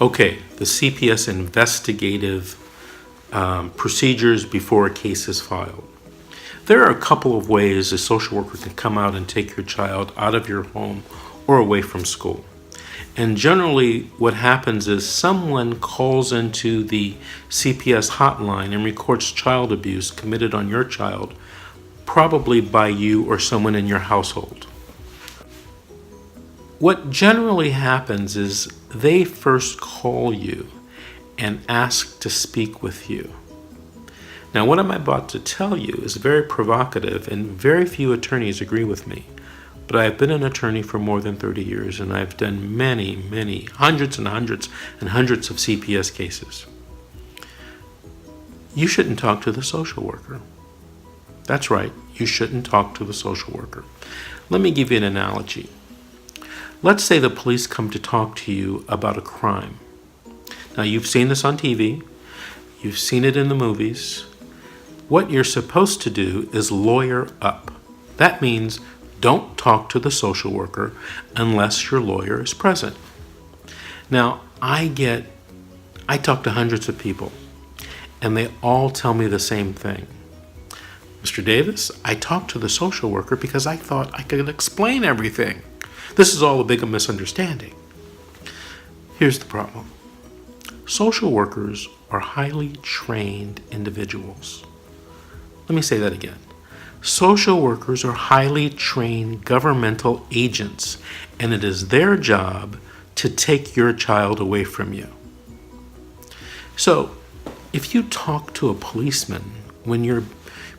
Okay, the CPS investigative procedures before a case is filed. There are a couple of ways a social worker can come out and take your child out of your home or away from school. And generally what happens is someone calls into the CPS hotline and records child abuse committed on your child, probably by you or someone in your household. What generally happens is they first call you and ask to speak with you. Now, what I'm about to tell you is very provocative, and very few attorneys agree with me. But I've been an attorney for more than 30 years, and I've done many, hundreds and hundreds and hundreds of CPS cases. You shouldn't talk to the social worker. That's right, you shouldn't talk to the social worker. Let me give you an analogy. Let's say the police come to talk to you about a crime. Now, you've seen this on TV, you've seen it in the movies. What you're supposed to do is lawyer up. That means don't talk to the social worker unless your lawyer is present. Now, I talk to hundreds of people, and they all tell me the same thing. Mr. Davis, I talked to the social worker because I thought I could explain everything. This is all a big misunderstanding. Here's the problem. Social workers are highly trained individuals. Let me say that again. Social workers are highly trained governmental agents, and it is their job to take your child away from you. So, if you talk to a policeman when you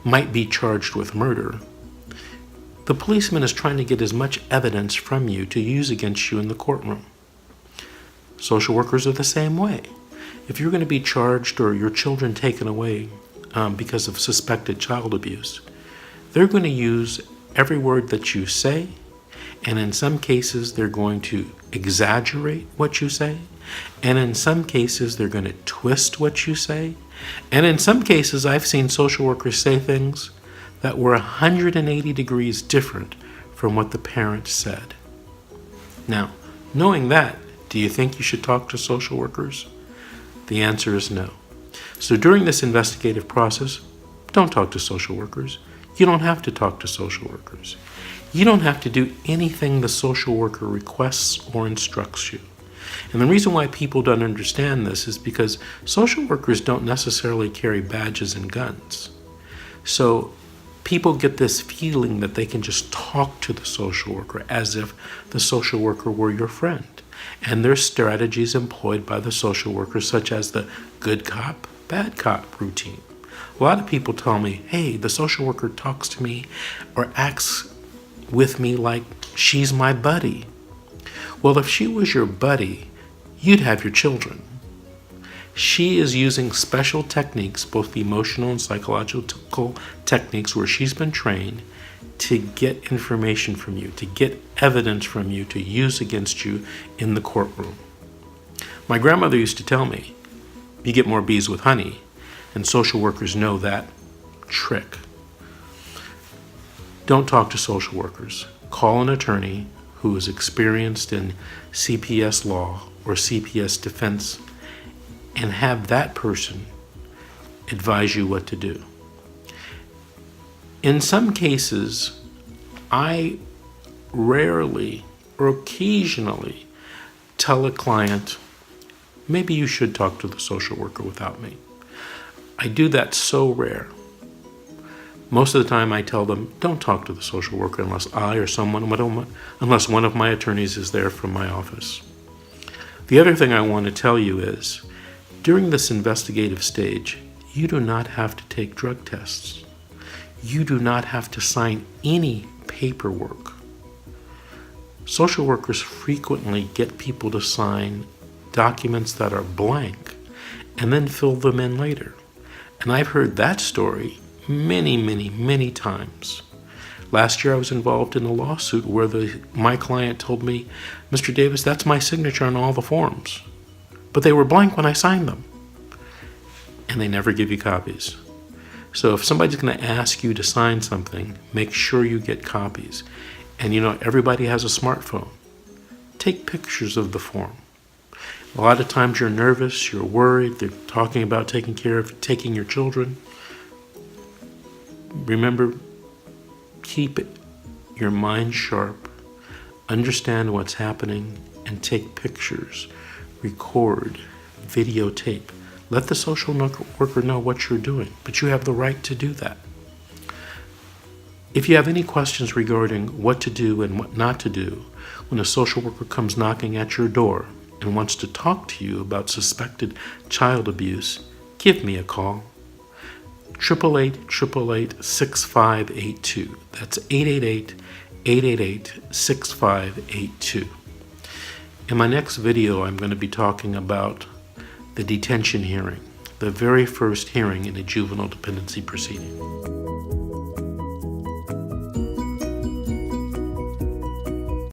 might be charged with murder, the policeman is trying to get as much evidence from you to use against you in the courtroom. Social workers are the same way. If you're going to be charged or your children taken away because of suspected child abuse, they're going to use every word that you say, and in some cases they're going to exaggerate what you say, and in some cases they're going to twist what you say, and in some cases I've seen social workers say things that were 180 degrees different from what the parent said. Now, knowing that, do you think you should talk to social workers? The answer is no. So during this investigative process, don't talk to social workers. You don't have to talk to social workers. You don't have to do anything the social worker requests or instructs you. And the reason why people don't understand this is because social workers don't necessarily carry badges and guns. So people get this feeling that they can just talk to the social worker as if the social worker were your friend. And there's strategies employed by the social worker, such as the good cop, bad cop routine. A lot of people tell me, hey, the social worker talks to me or acts with me like she's my buddy. Well, if she was your buddy, you'd have your children. She is using special techniques, both emotional and psychological techniques where she's been trained to get information from you, to get evidence from you, to use against you in the courtroom. My grandmother used to tell me, you get more bees with honey, and social workers know that trick. Don't talk to social workers. Call an attorney who is experienced in CPS law or CPS defense and have that person advise you what to do. In some cases, I rarely or occasionally tell a client, maybe you should talk to the social worker without me. I do that so rare. Most of the time I tell them, don't talk to the social worker unless I or unless one of my attorneys is there from my office. The other thing I want to tell you is, during this investigative stage, you do not have to take drug tests. You do not have to sign any paperwork. Social workers frequently get people to sign documents that are blank and then fill them in later. And I've heard that story many times. Last year I was involved in a lawsuit where my client told me, Mr. Davis, that's my signature on all the forms. But they were blank when I signed them. And they never give you copies. So if somebody's going to ask you to sign something, make sure you get copies. And everybody has a smartphone. Take pictures of the form. A lot of times you're nervous, you're worried, they're talking about taking your children. Remember, keep your mind sharp, understand what's happening, and take pictures, record, videotape. Let the social worker know what you're doing, but you have the right to do that. If you have any questions regarding what to do and what not to do when a social worker comes knocking at your door and wants to talk to you about suspected child abuse, give me a call. 888-888-6582. That's 888-888-6582. In my next video, I'm going to be talking about the detention hearing, the very first hearing in a juvenile dependency proceeding.